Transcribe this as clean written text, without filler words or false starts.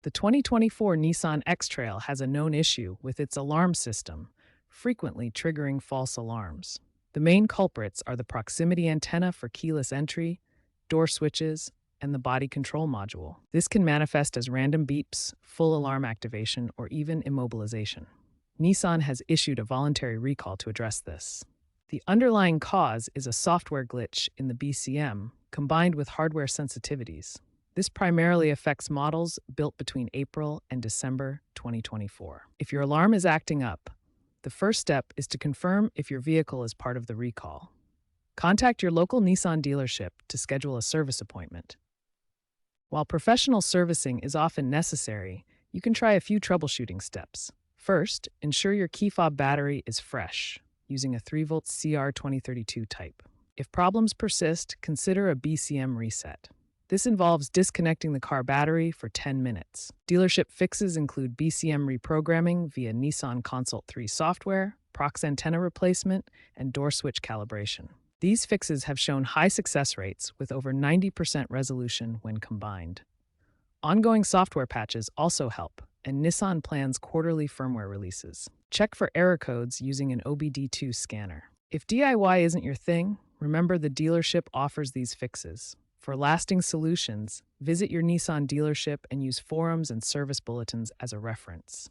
The 2024 Nissan X-Trail has a known issue with its alarm system, frequently triggering false alarms. The main culprits are the proximity antenna for keyless entry, door switches, and the body control module. This can manifest as random beeps, full alarm activation, or even immobilization. Nissan has issued a voluntary recall to address this. The underlying cause is a software glitch in the BCM combined with hardware sensitivities. This primarily affects models built between April and December 2024. If your alarm is acting up, the first step is to confirm if your vehicle is part of the recall. Contact your local Nissan dealership to schedule a service appointment. While professional servicing is often necessary, you can try a few troubleshooting steps. First, ensure your key fob battery is fresh, using a 3-volt CR2032 type. If problems persist, consider a BCM reset. This involves disconnecting the car battery for 10 minutes. Dealership fixes include BCM reprogramming via Nissan Consult 3 software, Prox antenna replacement, and door switch calibration. These fixes have shown high success rates with over 90% resolution when combined. Ongoing software patches also help, and Nissan plans quarterly firmware releases. Check for error codes using an OBD2 scanner. If DIY isn't your thing, remember the dealership offers these fixes. For lasting solutions, visit your Nissan dealership and use forums and service bulletins as a reference.